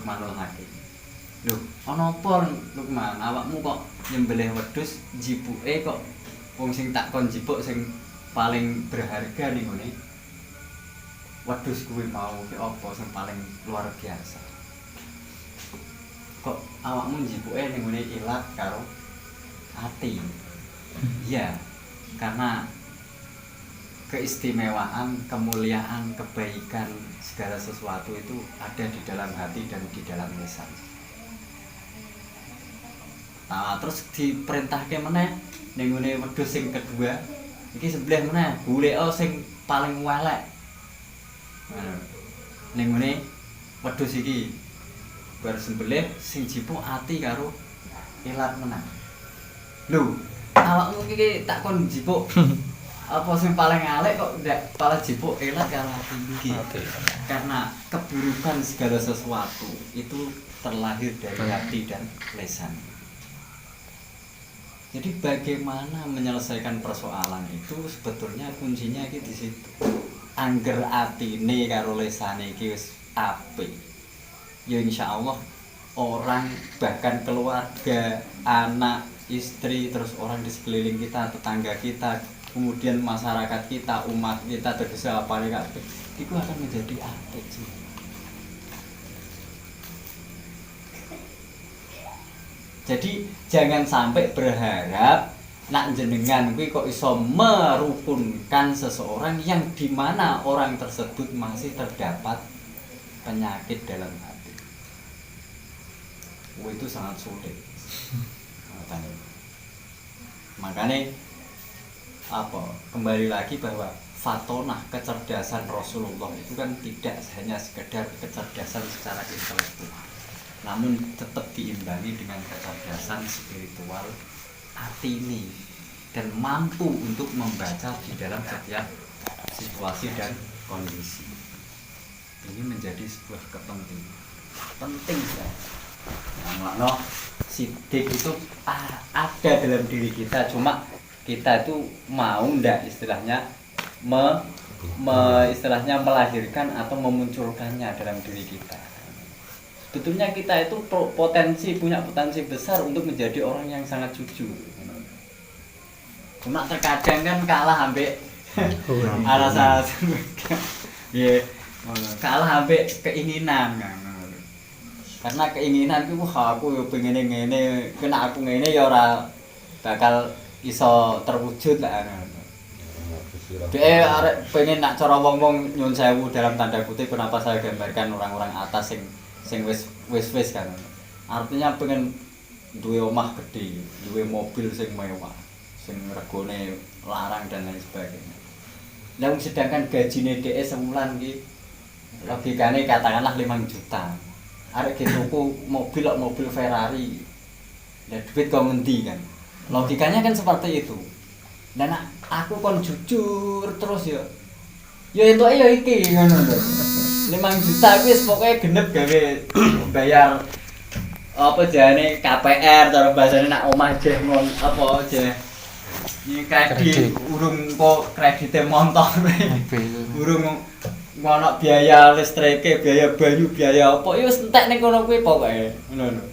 Luqmanul Hakim. Lho, ana apa Luqman? Awakmu kok nyembelih wedhus jipuke kok wong sing tak kon jipuk sing paling berharga ning ngene. Wedhus kuwi mau ki apa sing paling luar biasa. Kok awakmu jipuke ning ngene ilat karo ati. Iya, karena keistimewaan, kemuliaan, kebaikan segala sesuatu itu ada di dalam hati dan di dalam lisan. Nah, terus diperintahke meneh ning ngene wedhus sing kedua, iki sebelah meneh, golek sing paling elek. Nah, ning ngene wedhus iki bar sembelih sing jipuk ati karo ilat meneh. Lho, awakmu iki tak kon jipuk apa sing paling elek kok ndak malah jipuk ilat karo ati iki. Karena keburukan segala sesuatu itu terlahir dari hati dan lisan. Jadi bagaimana menyelesaikan persoalan itu sebetulnya kuncinya iki di situ. Angger atine karo lisane iki wis apik. Ya insyaallah orang bahkan keluarga, anak, istri, terus orang di sekeliling kita, tetangga kita, kemudian masyarakat kita, umat kita, tegese apane kabeh iku akan menjadi apik semua. Jadi jangan sampai berharap nak jenengan kuwi kok iso merukunkan seseorang yang di mana orang tersebut masih terdapat penyakit dalam hati. Itu sangat sulit. Makanya apa? Kembali lagi bahwa fatonah kecerdasan Rasulullah itu kan tidak hanya sekedar kecerdasan secara intelektual, namun tetap diimbangi dengan kecerdasan spiritual atini dan mampu untuk membaca di dalam setiap situasi dan kondisi. Ini menjadi sebuah kepentingan penting ya. Nah, sidik itu ada dalam diri kita, cuma kita itu mau ndak istilahnya istilahnya melahirkan atau memunculkannya dalam diri kita. Sebetulnya kita itu punya potensi besar untuk menjadi orang yang sangat jujur. Cuma terkadang kan kalah ambek alasan. Ya, kalah ambek keinginan kan. Karena keinginan itu aku pengen ngene, kena aku ngene ya ora bakal iso terwujud lah. Dia arek pengen nak cara wong-wong nyun sewu dalam tanda kutip, kenapa saya gambarkan orang-orang atas sing wis kan. Artinya pengen duwe omah gede, duwe mobil sing mewah, sing regane larang dan lain sebagainya. Lah sedangkan gajine dhek sebulan iki logikane katakanlah 5 juta. Arek tuku mobil Ferrari. Lah duit kok ngendi kan? Logikanya kan seperti itu. Dan aku kon jujur terus ya. Ya entuke ya iki ngono lho. 5 juta wis pokoke genep gawe bayar apa jane KPR cara bahasane nak omah jeh apa jeh iki kredit urung kok kredite montor urung ngono biaya listrike, biaya banyu, biaya apa ya wis entek ning kono kuwi pokoke ngono lho.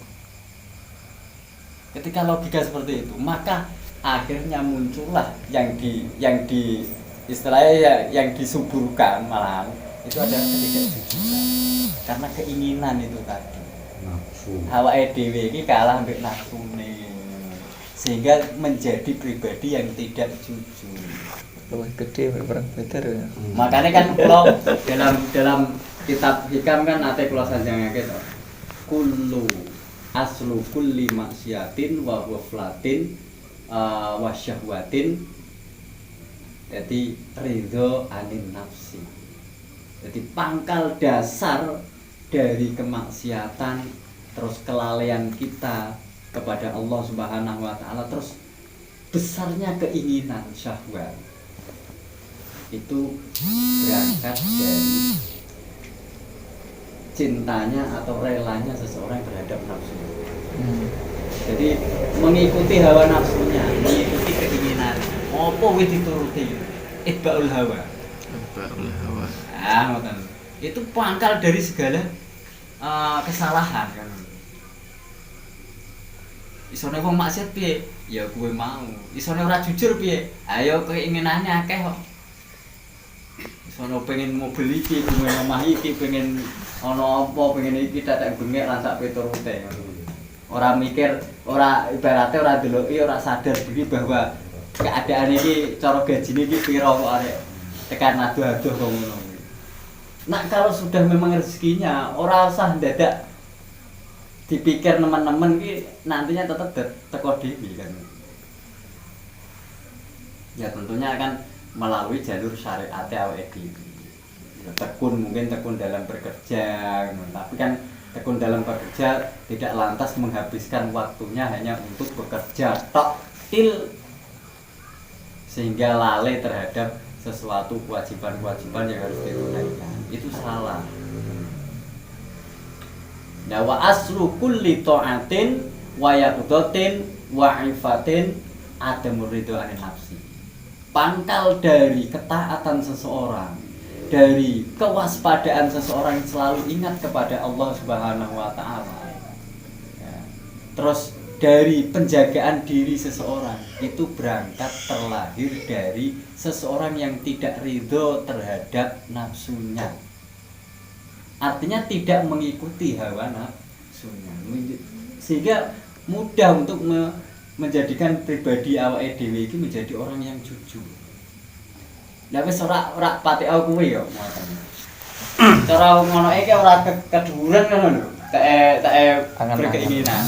Ketika logika seperti itu, maka akhirnya muncullah yang di istilahnya yang disuburkan malahan itu adalah ketidakjujuran. Karena keinginan itu tadi. Nafsu. Awake dhewe iki kalah ambek nafsune. Sehingga menjadi pribadi yang tidak jujur. Luwih gede perang beter ya. Makanya kan kalau dalam kitab hikam kan ate kula sanjangake to. Kullu aslu kulli maksiatin wa ghaflatin wa syahwatin. Jadi ridho anin nafsi. Jadi pangkal dasar dari kemaksiatan terus kelalaian kita kepada Allah Subhanahu wa taala terus besarnya keinginan syahwat itu berangkat dari cintanya atau relanya seseorang terhadap nafsu. Jadi mengikuti hawa nafsunya, mengikuti keinginannya. Apa wis dituruti? Itbaul hawa. Itbaul hawa. Ngoten. Itu pangkal dari segala kesalahan kan. Isone wong maksiat piye? Ya kuwe mau. Isone ora jujur piye? Ayo keinginane akeh kok. Isone pengen mobil iki, pengen omah iki, pengen ana apa, pengen iki tetek bengek lan sak piturute ngono. Ora mikir, ora ibaratnya ora deloki, ora sadar diri bahwa keadaan iki cara gajine iki pira kok arek tekan adu-adu kok ngono. Nah kalau sudah memang rezekinya, ora usah dadak dipikir teman-teman ki nantinya tetap teko dhewe kan. Ya tentunya akan melalui jalur syariat awake dhewe. Ya, tekun mungkin tekun dalam bekerja, tapi kan tekun dalam bekerja tidak lantas menghabiskan waktunya hanya untuk bekerja tok til sehingga lalai terhadap sesuatu kewajiban-kewajiban yang harus ditunaikan. Itu salah. Nah, wa aslu kulli ta'atin wa yaqdatin wa ifatin adamur ridho anin nafsi. Pangkal dari ketaatan seseorang, dari kewaspadaan seseorang yang selalu ingat kepada Allah Subhanahu wa taala. Ya. Terus dari penjagaan diri seseorang itu berangkat terlahir dari seseorang yang tidak ridho terhadap nafsunya. Artinya tidak mengikuti hawa nafsunya, sehingga mudah untuk menjadikan pribadi awake dhewe iki menjadi orang yang jujur. Lah wis ora pati aku kuwi ya ngoten. Cara ngono iki ora keduren ngono lho. Tak berkeinginan.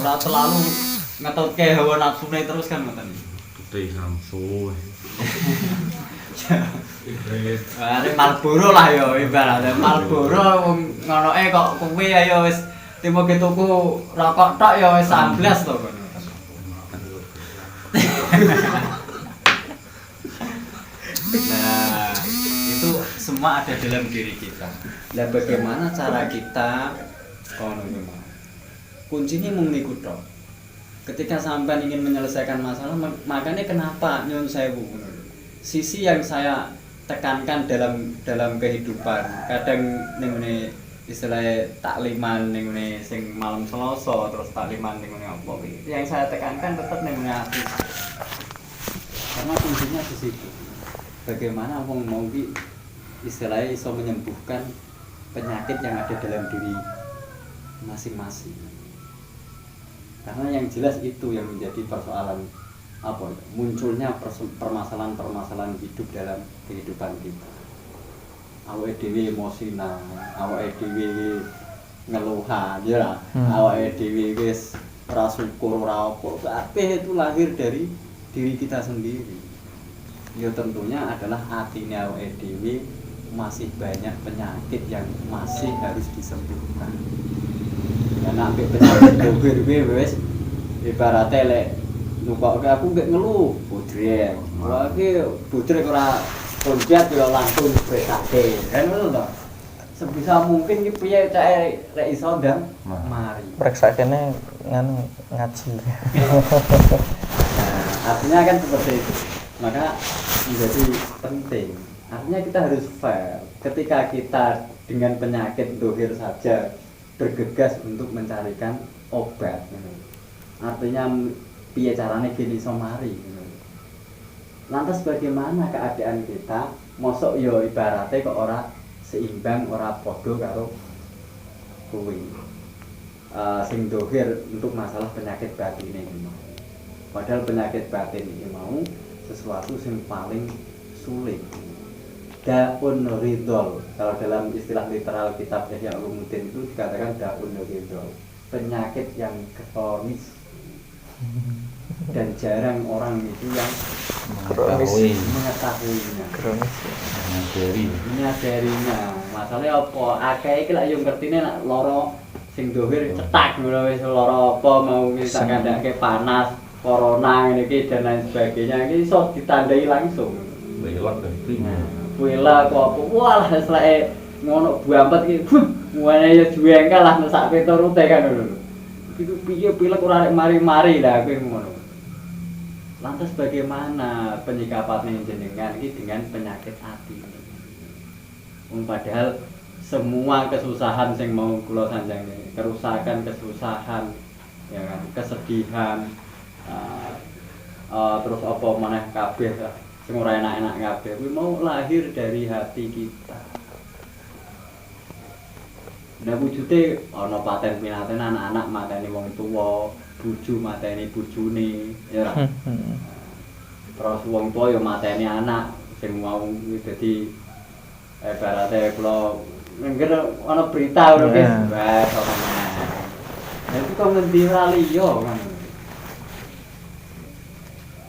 Ora terlalu ngetutke hawa nafsune terus kan ngoten. Teh samsu. Are Marlboro lah ya ibaratnya Marlboro wong ngonoke kok kuwi ayo wis timoke tuku rokok tok ya wis 19 to kono. Nah, itu semua ada dalam diri kita. Lah bagaimana cara kita kono memang. Kuncinya mung niku tok. Ketika sampean ingin menyelesaikan masalah, makanya kenapa nyun sewu sisi yang saya tekankan dalam kehidupan. Kadang ning ngene istilahnya takliman ning ngene sing malam Selasa terus takliman ning ngene apa iki. Yang saya tekankan tetap ning ngene ati. Karena kuncinya di situ. Bagaimana wong mau ki istilahnya iso menyembuhkan penyakit yang ada dalam diri masing-masing. Karena yang jelas itu yang menjadi persoalan apa munculnya permasalahan-permasalahan hidup dalam kehidupan kita. Awake dhewe emosinan, awake dhewe ngeluhan ya, awake dhewe wis ora syukur ora apa. Kabeh itu lahir dari diri kita sendiri. Ya tentunya adalah hatinya awake dhewe masih banyak penyakit yang masih harus disembuhkan. Ya nek penyakit doger wis ibaratnya lek nukoke aku gak ngeluh budrek. Wah iki budrek ora konjat ya langsung presake. Kan ngono to. Sebisa mungkin iki piye cake lek iso ndang mari. Preksakene nganu ngaji. Nah, artinya kan seperti itu. Maka menjadi penting. Artinya kita harus fair. Ketika kita dengan penyakit dohir saja bergegas untuk mencarikan obat. Artinya piye carane gini iso mari. Lantas bagaimana keadaan kita? Mosok yo ibaratnya kok ora seimbang, ora padha karo kuwi. Sing dohir untuk masalah penyakit batin ini. Padahal penyakit batin ini mau sesuatu yang paling sulit. Daun ridol, kalau dalam istilah literal kitab Ihya Ulumuddin itu dikatakan daun ridol, penyakit yang kronis dan jarang orang itu yang mengetahuinya. Kronis Menyadarinya. Masalahnya apa? Akeh iki lak yo ngertine nek lara sing dohir cetak ngono wis lara apa mau tak kandhake panas, corona ngene iki dan lain sebagainya iki iso ditandai langsung. Belok dan prima. Wela kok apa walah seleke ngono buampet iki muane ya juengkel lah sak piturute kan lho. Iku piye pilek ora mari-mari lah kuwi ngono. Lantas bagaimana penyikapannya jenengan iki dengan penyakit hati? Padahal semua kesusahan yang mau kula sanjangi, kerusakan, kesusahan, ya kan, kesedihan, terus apa maneh kabeh sing ora enak-enak kabeh kuwi mau lahir dari hati kita. Nah wujude ana paten pinaten anak-anak mateni wong tuwa, bojo mateni bojone, ya ora. Terus wong tuwa ya mateni anak sing mau dadi ibarate kula nengger ana berita ngono guys. Wah, kok meneh. Nah itu kok ngendi ora liya kan.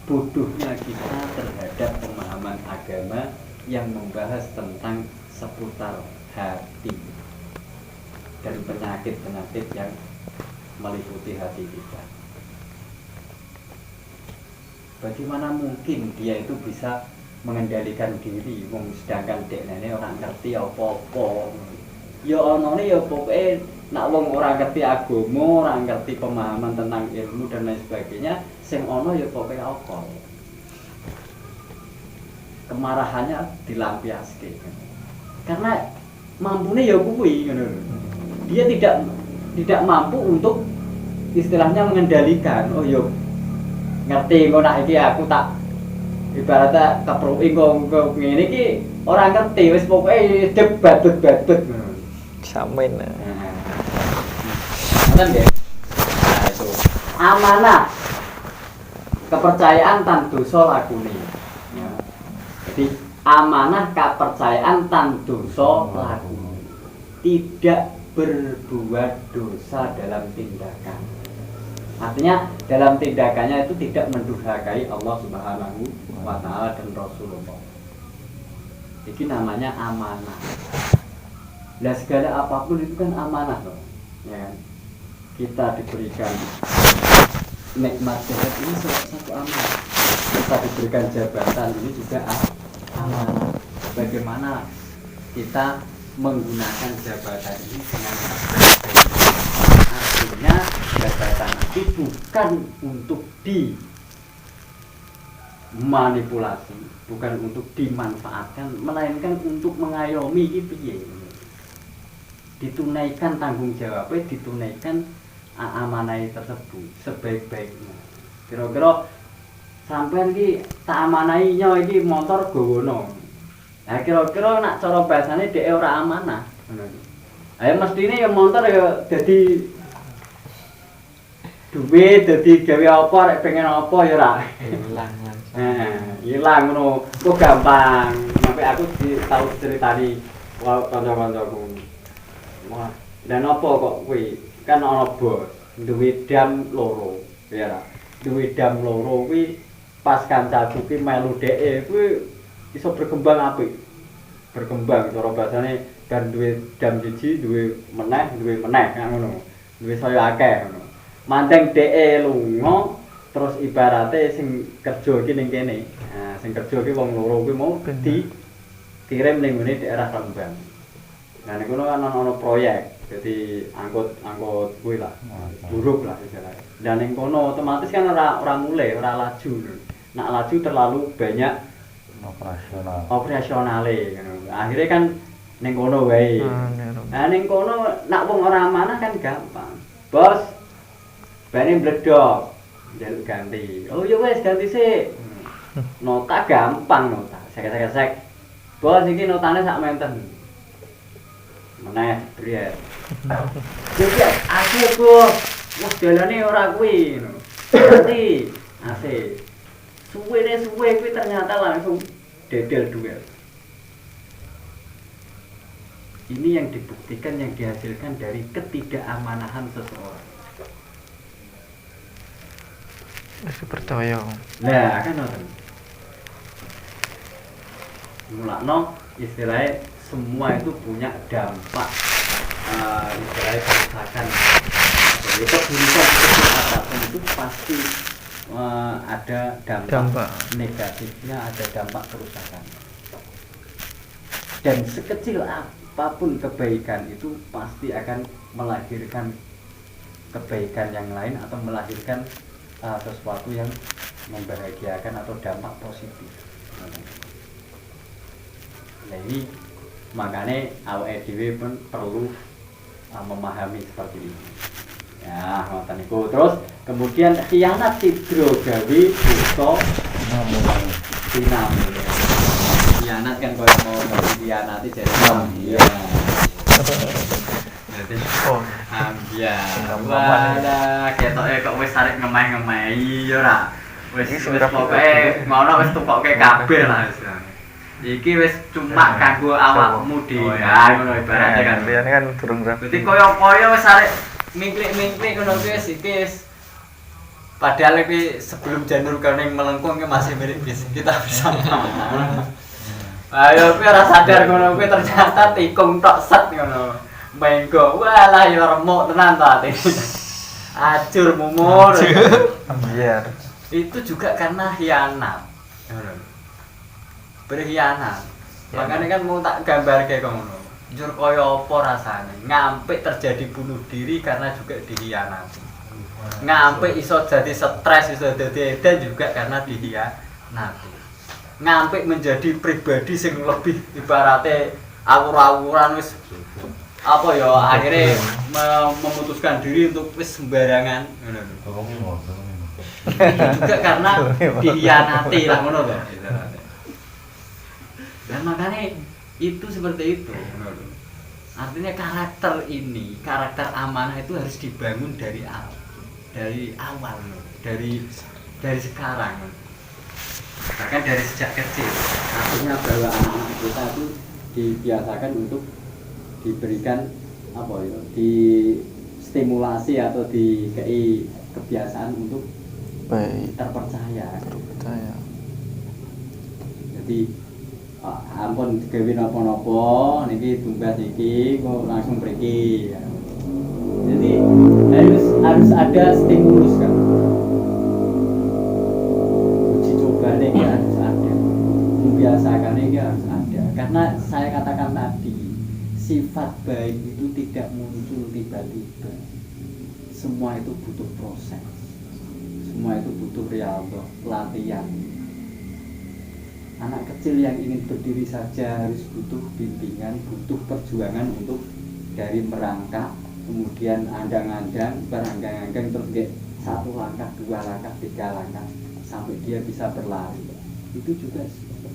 Bodohnya kita terhadap pemahaman agama yang membahas tentang seputar hati dan penyakit-penyakit yang meliputi hati kita. Bagaimana mungkin dia itu bisa mengendalikan diri, sedangkan dekne orang ngerti apa-apa. Ya onone ya pokoke nak wong ora ngerti agama, ora ngerti pemahaman tentang ilmu dan lain sebagainya, sing ono ya pokoke apa. Kemarahannya dilampiaske. Karena mampune ya kuwi ngono. Dia tidak mampu untuk istilahnya mengendalikan. Oh yo ngerti engko nak iki aku tak ibaratnya kepruki engko ngene iki ora ngerti wis pokoke debat-debat ngono. Samen. Kan nggih. Nah itu amanah kepercayaan tan dosa lakune. Ya. Jadi amanah kepercayaan tan dosa lakune. Tidak berbuat dosa dalam tindakan. Artinya dalam tindakannya itu tidak mendurhakai Allah Subhanahu wa taala dan Rasulullah. Ini namanya amanah. Lah segala apapun itu kan amanah loh. Ya kan? Kita diberikan nikmat sehat ini satu amanah. Kita diberikan jabatan ini juga amanah. Bagaimana kita menggunakan jabatan ini dengan sebaik-baiknya. Artinya jabatan itu bukan untuk dimanipulasi, bukan untuk dimanfaatkan, melainkan untuk mengayomi gitu ya. Ditunaikan tanggung jawabnya, ditunaikan amanah tersebut sebaik-baiknya. Kira-kira sampean iki tak amanahinya iki motor gowono. Nah kira-kira nak cara bahasane dhek ora amanah ngono. Ayo mestine ya motor ya dadi duwe dadi gawe apa rek pengen apa ya ora ilang langsung. Ilang ngono kok gampang. Sampai aku tahu ceritani kanca-kancaku. Wah, dan apa kok kuwi? Kan ana bos duwe dam loro, ya ora. Duwe dam loro kuwi pas kancaku ki melu dhek kuwi iso berkembang apik. Berkembang cara bahasane kan duwe dam siji, duwe meneh kan ngono. Duwe saya akeh ngono. Manteng dhek lunga terus ibarate sing kerja iki ning kene. Nah, sing kerja iki wong loro kuwi mau dikirim ning ngene daerah Rembang. Nah niku kan ana proyek. Jadi angkut kuwi lah. Buruk lah istilahnya. Dan ning kono otomatis kan ora mulai, ora laju. Nak laju terlalu banyak operasionale ngono. Akhire kan ning kono wae. Nah ning kono nak wong ora amanah kan gampang. Bos bane bledok njaluk ganti. Oh ya wis ganti sik. Nota gampang nota. Sek-sek. Bos iki notane sak menten. Meneh priye. Jadi asih bos. Wes dalane ora kuwi ngono. Ganti asih. Suwe kuwi ternyata langsung dedel duel. Ini yang dibuktikan, yang dihasilkan dari ketidakamaнаhan seseorang. Masih percaya. Nah, kan ngoten. Mulakno istilahnya semua itu punya dampak istilahnya kerusakan. Jadi keburukan apapun itu pasti ada dampak negatifnya, ada dampak kerusakan. Dan sekecil apapun kebaikan itu pasti akan melahirkan kebaikan yang lain atau melahirkan sesuatu yang membahagiakan atau dampak positif. Nah ini Makanya awake dhewe pun perlu memahami seperti ini. Ya, ngoten niku. Terus kemudian khianat sidro gawe dosa sinam. Khianat kan koyo mau khianati jadi ya. Jadi ya. Wala ketoke kok wis arek ngemeh-ngemehi ya ora. Wis pokoke ngono wis tukoke kabeh lah wis. Iki wis cuma kanggo awakmu dhewe. Ngono ibaratnya kan. Liyane kan durung rapi. Dadi koyo-koyo wis arek mingklik-mingklik ngono kuwi wis padahal iki sebelum janur kuning melengkung ki masih mirip bis kita bersama. Ayo kuwi ora sadar ngono kuwi ternyata tikung tok set ngono. Mengko walah ya remuk tenan to ati. Acur mumur. Biar. Itu juga karena khianat. Berkhianat. Makanya kan mau tak gambarke ngono. Njur kaya apa rasane? Ngampik terjadi bunuh diri karena juga dikhianati. Ngampik iso jadi stres, iso dadi edan juga karena dikhianati. Ngampik menjadi pribadi sing lebih ibaratnya awur-awuran wis apa ya akhirnya memutuskan diri untuk wis sembarangan ngono. Juga karena dikhianati lah ngono to. Dan makanya itu seperti itu. Artinya karakter ini, karakter amanah itu harus dibangun dari awal, dari sekarang. Bahkan dari sejak kecil. Artinya bahwa anak-anak kita itu dibiasakan untuk diberikan apa ya, distimulasi atau dikei kebiasaan untuk Baik. terpercaya. Terpercaya. Jadi ampun digawe napa-napa niki tumbas iki kok langsung mriki. Jadi harus ada stimulus kan. Uji coba ini harus ada. Membiasakan ini harus ada. Karena saya katakan tadi, sifat baik itu tidak muncul tiba-tiba. Semua itu butuh proses. Semua itu butuh riyadhah, latihan. Anak kecil yang ingin berdiri saja harus butuh bimbingan, butuh perjuangan untuk dari merangkak, kemudian andang-andang, beranggang-anggang terus ke 1 langkah, 2 langkah, 3 langkah sampai dia bisa berlari. Itu juga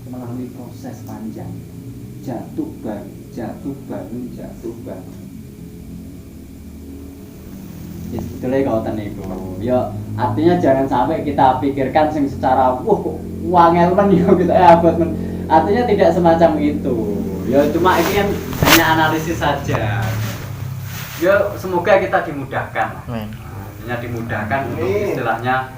melalui proses panjang. Jatuh bangun, jatuh bangun, jatuh bangun. Sebetulnya kautan niku. Ya artinya jangan sampai kita pikirkan sing secara wangel men yo kita abot men. Artinya tidak semacam itu. Ya cuma ini kan hanya analisis saja. Ya semoga kita dimudahkan. Artinya dimudahkan untuk istilahnya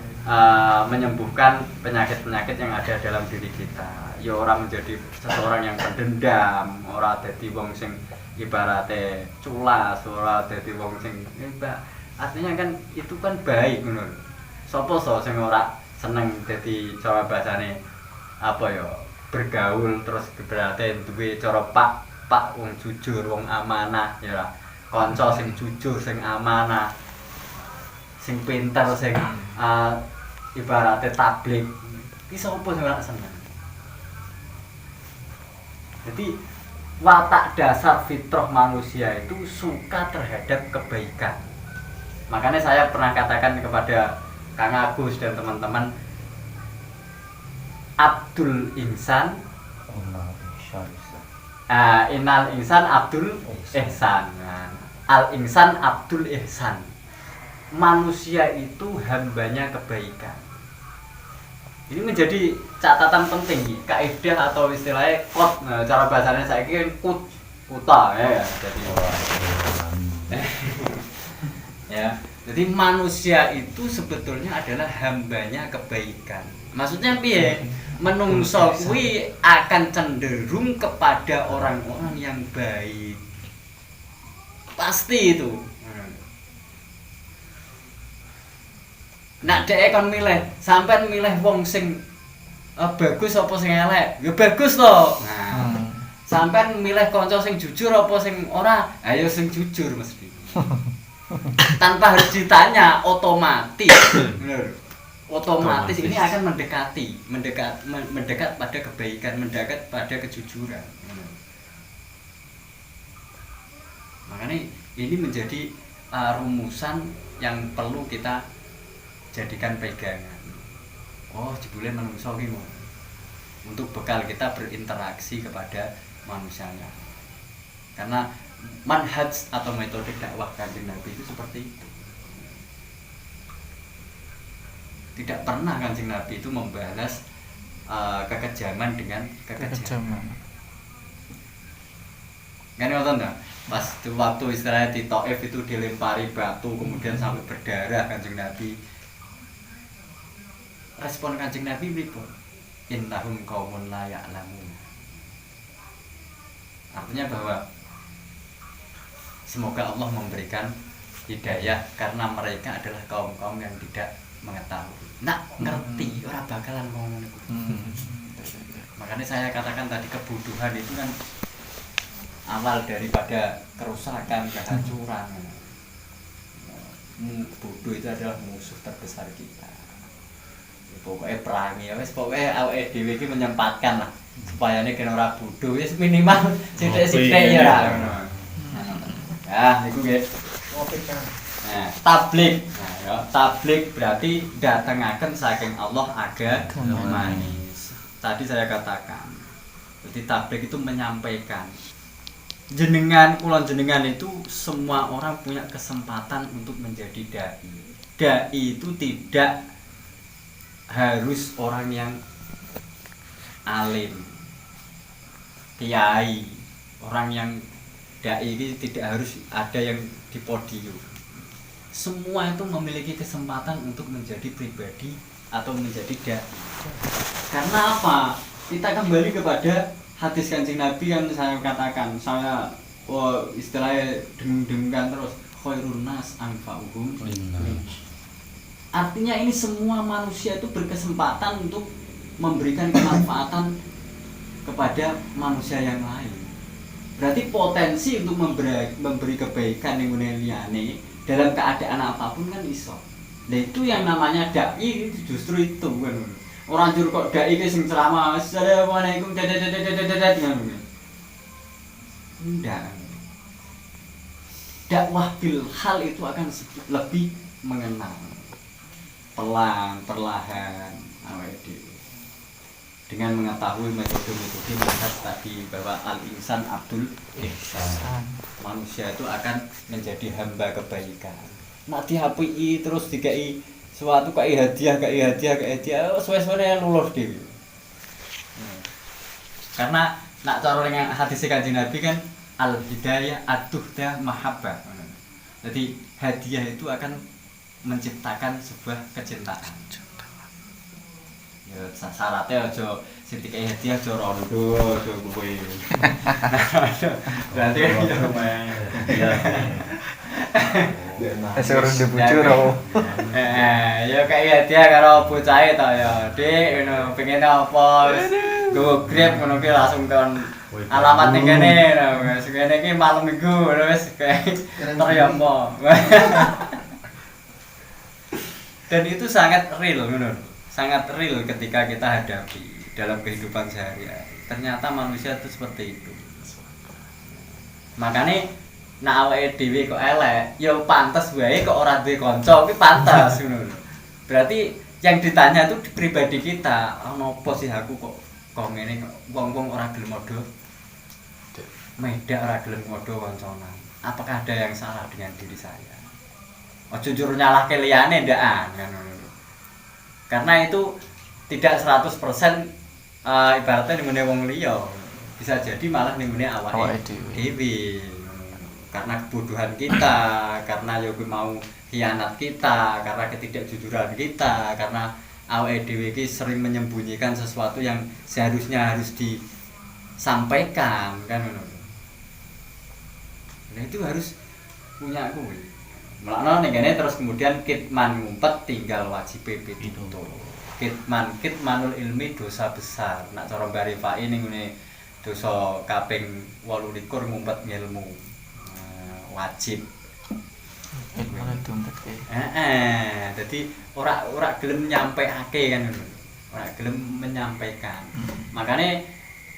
menyembuhkan penyakit-penyakit yang ada dalam diri kita. Ya orang menjadi seseorang yang pendendam, ora dadi wong sing ibaratnya culas, ora dadi wong sing artinya kan itu kan baik ngono. Sopo sing ora seneng dadi Jawa bahasane apa ya bergaul terus berarti duwe cara pak wong jujur, wong amanah ya ora. Kanca sing jujur, sing amanah, sing pinter, sing ibaratnya tablik. Iki sopo sing ora seneng. Jadi watak dasar fitrah manusia itu suka terhadap kebaikan. Makanya saya pernah katakan kepada Kang Agus dan teman-teman, Abdul Insan, Innal Insan Abdul Ihsan, Al Insan Abdul Ihsan. Manusia itu hambanya kebaikan. Ini menjadi catatan penting, kaidah atau istilahnya kod. Nah, cara bahasanya saya kira kuta ya. Jadi ya, jadi manusia itu sebetulnya adalah hambanya kebaikan. Maksudnya piye? Menungso kuwi akan cenderung kepada orang-orang yang baik. Pasti itu. Nak dhek kon milih, sampean milih wong sing bagus apa sing elek? Ya bagus to. Nah, sampean milih kanca sing jujur apa sing ora? Ayo sing jujur mesti. Tanpa harus ditanya, otomatis ini akan mendekat pada kebaikan, mendekat pada kejujuran. Makanya ini menjadi rumusan yang perlu kita jadikan pegangan. Oh, jebule manungsa ki ngono. Untuk bekal kita berinteraksi kepada manusianya. Karena manhaj atau metode dakwah Kanjeng Nabi itu seperti itu. Tidak pernah Kanjeng Nabi itu membalas kekejaman dengan kekejaman. Kan nonton enggak? Pas waktu istilahnya di Taif itu dilempari batu kemudian sampai berdarah Kanjeng Nabi. Respon Kanjeng Nabi pripun? Innahum qaumun la ya'lamun. Artinya bahwa semoga Allah memberikan hidayah karena mereka adalah kaum-kaum yang tidak mengetahui. Nak ngerti ora bakalan ngomong itu. Makanya saya katakan tadi kebutuhan itu kan awal daripada kerusakan, kehancuran. Bodoh itu adalah musuh terbesar kita. Pokoknya perangi, wes pokoknya awake dhewe iki menyempatkan lah supaya ini kena ora bodoh, wis minimal sithik-sithik ya ra ngono. Nah, niku nggih. Nah, tablik. Nah, ya, tablik berarti datengaken saking Allah agama. Tadi saya katakan. Jadi tablik itu menyampaikan. Kula jenengan itu semua orang punya kesempatan untuk menjadi dai. Dai itu tidak harus orang yang alim, kiai, orang yang dai ini tidak harus ada yang di podium. Semua itu memiliki kesempatan untuk menjadi pribadi atau menjadi dai. Karena apa? Kita kembali kepada hadis Kanjeng Nabi yang saya katakan, saya istilahnya dengung-dengungkan terus khairun nas anfa'uhum linnas. Artinya ini semua manusia itu berkesempatan untuk memberikan kemanfaatan kepada manusia yang lain. Berarti potensi untuk memberi kebaikan yang liyane dalam keadaan apapun kan iso. Nah itu yang namanya dai justru itu kan. Orang jur kok dai ki sing ceramah assalamualaikum dadadadadadad ngono. Enggak. Dakwah bil hal itu akan lebih mengenal. Pelan, perlahan, dengan mengetahui metode-metode manhaj tadi bahwa al-insan abdul ihsan. Manusia itu akan menjadi hamba kebaikan. Nak diapui terus dikai suatu kayak hadiah, suwe-suwene lulus dhewe. Karena nak cara dengan hadis Kanjeng Nabi kan al-hidayah ad-duhda mahabbah. Jadi hadiah itu akan menciptakan sebuah kecintaan. Ya syaratnya aja sing dikai hadiah aja rondo aja kuwi. Berarti kan ya lumayan. Suruh dibucur oh. Ya kayak hadiah karo bocahe to ya. Dik ngono pengen apa? Go grab ngono ki langsung kon alamat ning kene. Wis kene iki malam Minggu wis kayak terima. Dan itu sangat real, sangat real ketika kita hadapi dalam kehidupan sehari-hari. Ternyata manusia itu seperti itu. Makanya nek awake dhewe kok elek, ya pantes wae kok ora duwe kanca, kuwi pantes ngono. Berarti yang ditanya itu pribadi kita, ono apa sih aku kok ngene kok wong-wong ora gelem modho. Medak ora gelem modho kancanan. Apakah ada yang salah dengan diri saya? Ojo jujur nyalahke liyane ndak kan. Karena itu tidak 100% ibaratnya nimune wong liya. Bisa jadi malah nimune awake dhewe. Karena kebodohan kita, karena yo mau khianat kita, karena ketidakjujuran kita, karena awake dhewe iki sering menyembunyikan sesuatu yang seharusnya harus disampaikan kan ngono. Nah itu harus punya kuwi. Melakno ning kene terus kemudian kitman ngumpet tinggal wajib pitutur. Kitmanul ilmi dosa besar. Nak cara Barifai ning ngene dosa kaping 28 ngumpet ilmu. Wajib. Ilmu ngumpet ke. Dadi ora gelem nyampeake kan ngono. Ora gelem menyampaikan. Makane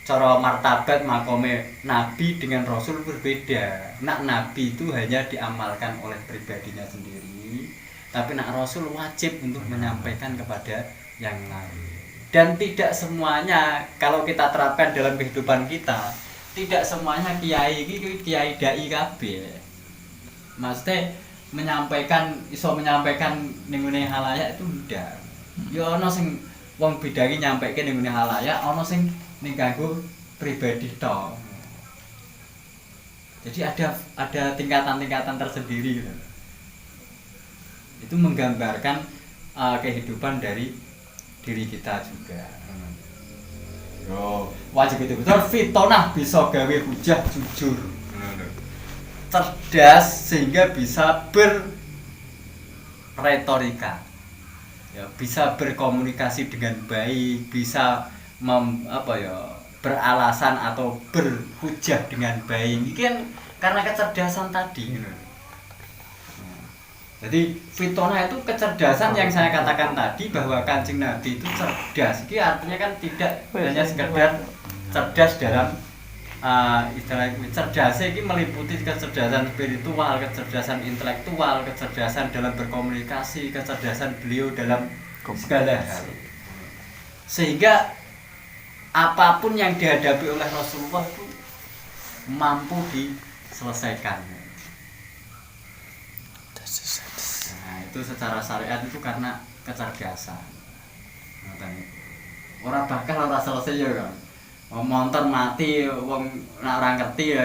cara martabat makome nabi dengan rasul berbeda. Nak nabi itu hanya diamalkan oleh pribadinya sendiri, tapi nak rasul wajib untuk menyampaikan kepada yang lain. Dan tidak semuanya kalau kita terapkan dalam kehidupan kita, tidak semuanya kiai iki kiai dai kabeh. Maksudnya iso menyampaikan ning ngene halayak itu ndak. Ya ana sing wong bidangi nyampaike ning ngene halayak, ana sing ning kanggo pribadi tok. Jadi ada tingkatan-tingkatan tersendiri gitu. Itu menggambarkan kehidupan dari diri kita juga. Yo, wajib itu betul fitonah bisa gawe hujah jujur. Cerdas sehingga bisa berretorika. Ya, bisa berkomunikasi dengan baik, bisa beralasan atau berhujah dengan baik. Ini kan karena kecerdasan tadi. Jadi fitona itu kecerdasan yang saya katakan tadi bahwa Kanjeng Nabi itu cerdas. Ini artinya kan tidak hanya sekedar cerdas dalam istilah cerdas ini meliputi kecerdasan spiritual, kecerdasan intelektual, kecerdasan dalam berkomunikasi, kecerdasan beliau dalam segala hal. Sehingga apapun yang dihadapi oleh Rasulullah itu mampu diselesaikan. Nah, itu secara syariat itu karena kecerdasan. Orang bakal ora selesai ya kan. Montor mati wong nek ora ngerti ya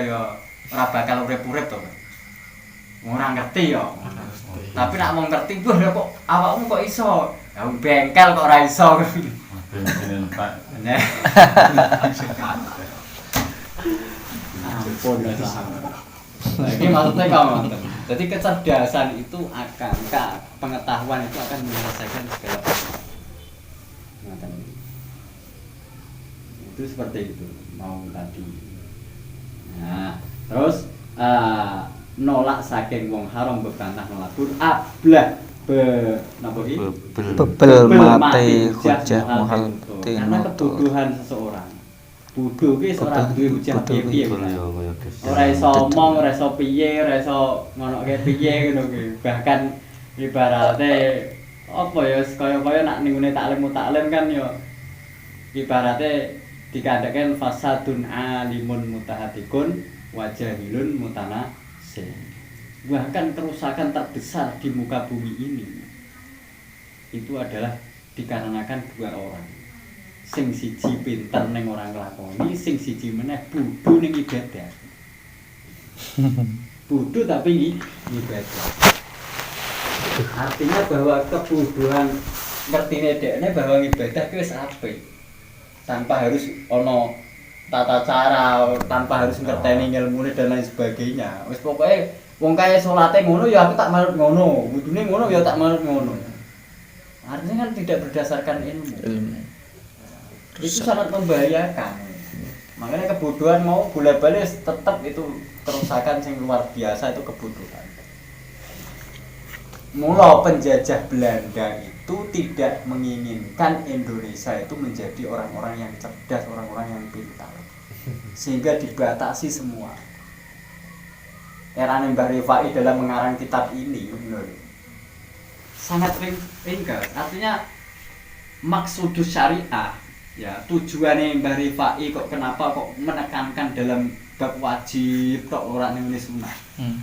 ora bakal urip-urip to. Ora ngerti ya. Tapi nek wong ngerti kok awakmu kok iso? Ya bengkel kok ora iso. Bengkel Pak. Ampun ini maksudnya kamu. Jadi kecerdasan itu pengetahuan itu akan menyelesaikan segala sesuatu. Itu seperti itu mau tadi. Nah, terus nolak saking wong haram bebantah nolak ablah bebel mati hujah muhal karena kebodohan seseorang. Bodoh ki ora duwe hujah piye-piye. Ora iso omong, ora iso piye, ora iso ngonoke piye ngono ki. Bahkan ibarate apa ya kaya-kaya nak ning ngene taklim kan ya ibarate dikatakan fasadun alimun mutahatikun wajahilun mutanasin. Bahkan kerusakan terbesar di muka bumi ini itu adalah dikarenakan dua orang. Sing siji pinter ning ora nglakoni, sing siji meneh bodho ning ibadah. Bodho tapi ibadah. Artinya bahwa kebodohan ngertine dekne bahwa ibadah ki wis apik. Tanpa harus ono tata cara, tanpa harus ngerteni ilmune dan lain sebagainya. Wis pokoke wong kae salate ngono ya aku tak manut ngono, wudune ngono ya tak manut ngono. Artinya kan tidak berdasarkan ilmu. Itu sangat membahayakan. Makanya kebodohan mau bola-balik tetap itu kerusakan yang luar biasa, itu kebodohan. Mula penjajah Belanda itu tidak menginginkan Indonesia itu menjadi orang-orang yang cerdas, orang-orang yang pintar, sehingga dibatasi semua. Era Mbah Rifai dalam mengarang kitab ini sangat ringkas. Artinya maksudus syariah, ya tujuannya Mbah Rifai kenapa kok menekankan dalam bab wajib kok orang yang sunnah.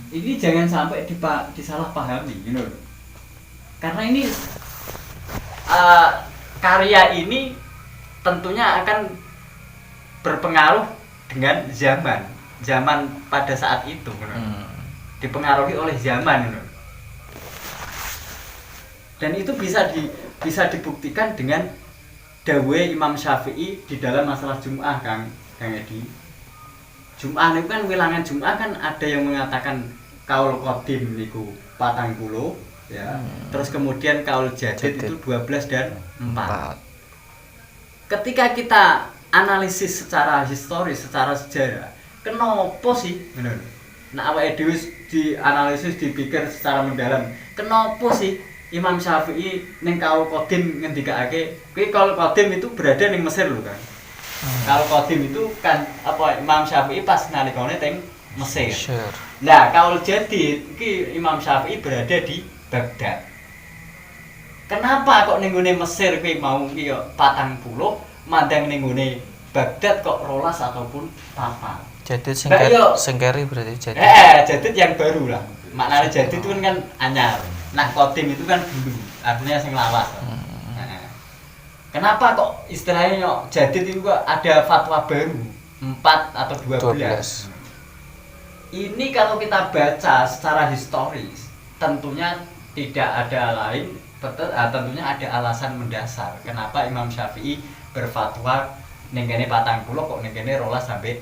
Ini jangan sampai disalahpahami, karena ini karya ini tentunya akan berpengaruh dengan zaman pada saat itu, dipengaruhi oleh zaman, dan itu bisa dibuktikan dengan dawuh Imam Syafi'i di dalam masalah Jum'ah, Kang Edi. Jum'ah itu kan wilangan Jum'ah kan ada yang mengatakan kaul qadim niku 40 ya. Terus kemudian kaul jadid itu 12 dan 4. Ketika kita analisis secara historis, secara sejarah, kenapa sih bener? Nah awake dhewe dianalisis, dipikir secara mendalam. Kenapa sih Imam Syafi'i ning kaul qadim ngendikake, kuwi kaul qadim itu berada ning Mesir lho kan. Kalau Qadim itu kan apa Imam Syafi'i pas nalikane teng Mesir. Sure. Nah, kaul jadid iki Imam Syafi'i berada di Baghdad. Kenapa kok ning gone Mesir kuwi mau ki yo 40, mandang ning gone Baghdad kok 12 ataupun 4? Jadid Nah, sing keri berarti jadid. Jadid yang baru lah. Maknanya jadid itu kan anyar. Nah, Qadim itu kan dulu, artinya sing lawas. Nah, kenapa kok istilahnya jadid itu kok ada fatwa baru 4 atau 12? Ini kalau kita baca secara historis, tentunya tidak ada lain, tentunya ada alasan mendasar. Kenapa Imam Syafi'i berfatwa ning kene 40 kok ning kene 12 sampai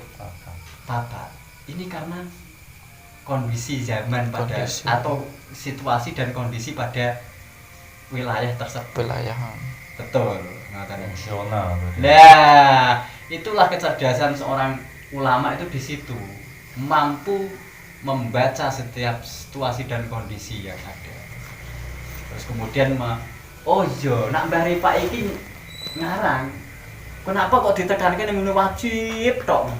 4? Ini karena kondisi zaman pada atau situasi dan kondisi pada wilayah tersebut. Wilayah. Betul, ngatain Emosional. Nah, itulah kecerdasan seorang ulama itu di situ, mampu membaca setiap situasi dan kondisi yang ada. Terus kemudian oh iya, nak Mbah Rifa iki ngarang. Kenapa kok ditekankan yang wajib tok?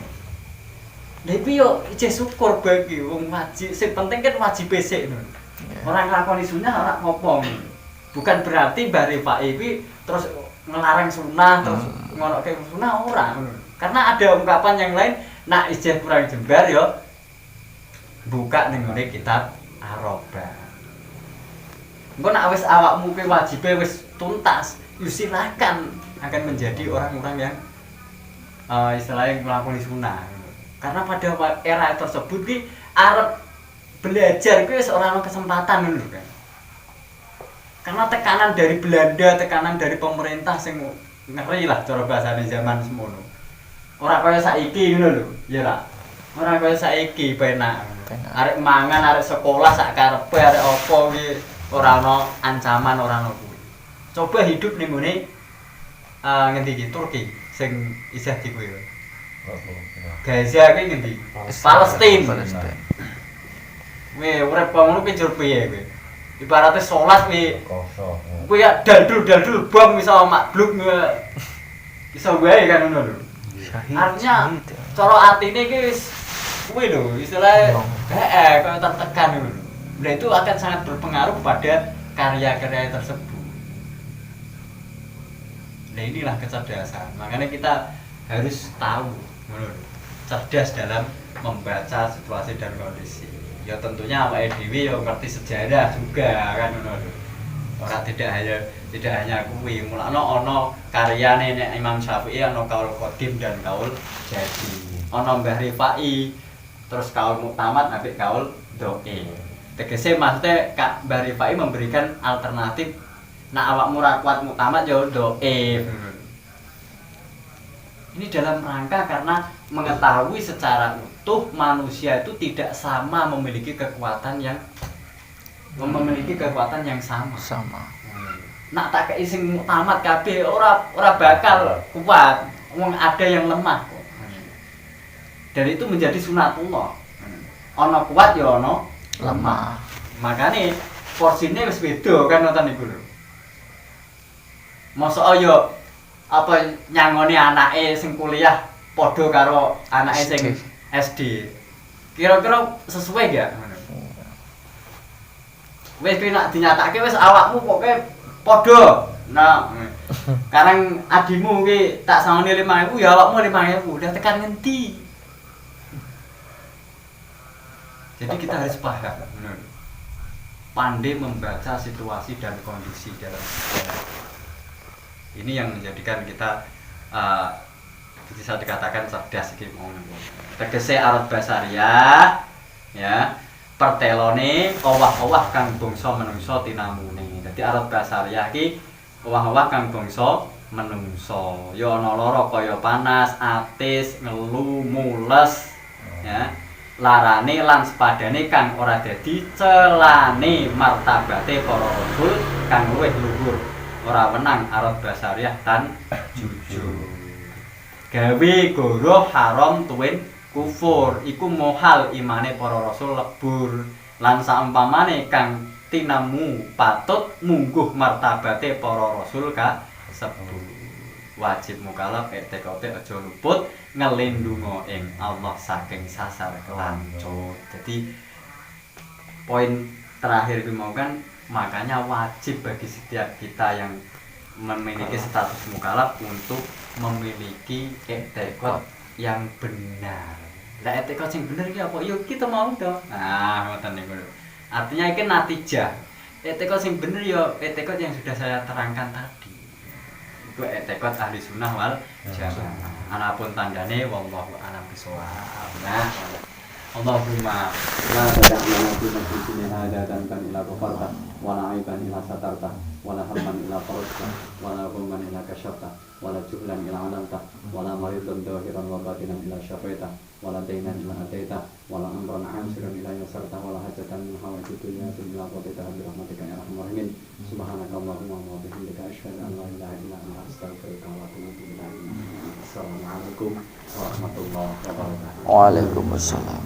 Lha iki yo isih syukur bagi wong wajib. Sing penting kan wajib besik ngono. Orang nglakoni sunah ora apa-apa. Bukan berarti Mbah Rifa iki terus ngelarang sunah terus ngonoke sunah ora ngono. Karena ada ungkapan yang lain, nak isih kurang jembar yo buka ning ngene kitab Ar-Rabbah. Engko nak wis awakmu kuwi wajibe wis tuntas, yo silakan akan menjadi orang-orang yang istilahnya nglakoni sunah. Karena pada era tersebut ki arep belajar ki wis ora ono kesempatan ngono kan. Karena tekanan dari Belanda, tekanan dari pemerintah sing ngeri lah cara bahasane zaman semono. Ora kaya saiki ngono lho, ya ra. Ora kaya saiki penak. Arek mangan, arek sekolah sak karepe, arek apa ki ora ono ancaman, ora ono kuwi. Coba hidup ning ngene ngendi iki Turki sing isih di kuwi. Gaza kuwi ngendi? Palestina. Weh, urip kok ngono ki jur piye kuwi? Ibaratnya salat kuwi kosong. Kuwi ya daldul bom iso makbluk iso wae kan ngono lho. Artinya cara atine ki wis kuwi lho, istilahnya kaya tertekan ngono. Nah itu akan sangat berpengaruh pada karya-karya tersebut. Nah inilah kecerdasan. Makanya kita harus tahu, cerdas dalam membaca situasi dan kondisi. Ya tentunya awake dhewe ya ngerti sejarah juga kan ngono lho. Ora tidak hanya kuwi, mulane ana karyane nek Imam Syafi'i ana kaul qadim dan kaul jadi. Ana Mbah Rifai, terus kaul muktamad ambek kaul doe. Tegese maksudnya Kak Mbah Rifai memberikan alternatif. Nak awakmu ra kuat muktamad ya doe. Ini dalam rangka karena mengetahui secara utuh manusia itu tidak sama memiliki kekuatan yang sama. Nak tak kei sing muktamad kabeh ora bakal kuat. Wong ada yang lemah kok. Dan itu menjadi sunatullah. Ana kuat ya ana lemah. Makane porsine wis beda kan ngoten niku lho. Mosok yo apa nyangoni anake sing kuliah padha karo anake sing SD. Kira-kira sesuai gak ngono? Wis kuwi nak dinyatake wis awakmu pokoke padha. Nah, karang adimu kuwi tak sangoni 5.000 ya awakmu 5.000. Udah tekan ngendi? Jadi kita harus paham, benar. Pandai membaca situasi dan kondisi dalam sejarah. Ini yang menjadikan kita bisa dikatakan cerdas iki mau. Tegese arat basariah ya, pertelone owah-owah kang bangsa menungso tinamune. Dadi arat basariah iki owah-owah kang bangsa menungso. Ya ana lara kaya panas, atis, ngelu, mules ya. Larane lan sepadane kang ora dadi celane martabate para rasul kang luwih luhur. Ora menang arat basariah tan jujur. Gawe goro haram tuwin kufur iku mohal imane para rasul lebur lan saumpamane kang tinamu patut mungguh martabate para rasul kasebut. wajib mukallaf i'tiqate aja luput ngelindungo ing Allah saking sasar kelancut. Jadi poin terakhir itu mau kan makanya wajib bagi setiap kita yang memiliki status mukallaf untuk memiliki i'tiqad yang benar. Lah i'tiqad sing bener iki apa? Yo kita mau to. Nah, ngoten niku. Artinya iki natijah. I'tiqad sing bener yo i'tiqad yang sudah saya terangkan tadi. Iku i'tiqad ahli sunnah wal jamaah. Anapun tandane wallahu a'lam bishawab. Nah, Allahumma la tad'alna fi majlisina hadza dhanban illa ghafarta wa la 'aiban illa satarta wa la hamman illa farajta wa la ghamman illa kashafta wa la juhlan illa 'alamta wa la maridan dhahiran wa batinan illa syafaita wa la daynan illa ataita wa la amran 'asiran illa yasarta wa la hajatan min hawaijid dunya illa qadaita bi rahmatika ya arhamar rahimin. Subhanakallahumma wa bihamdika asyhadu an la ilaha illa anta astaghfiruka wa atubu ilaik. Assalamualaikum warahmatullahi wabarakatuh. Waalaikumsalam.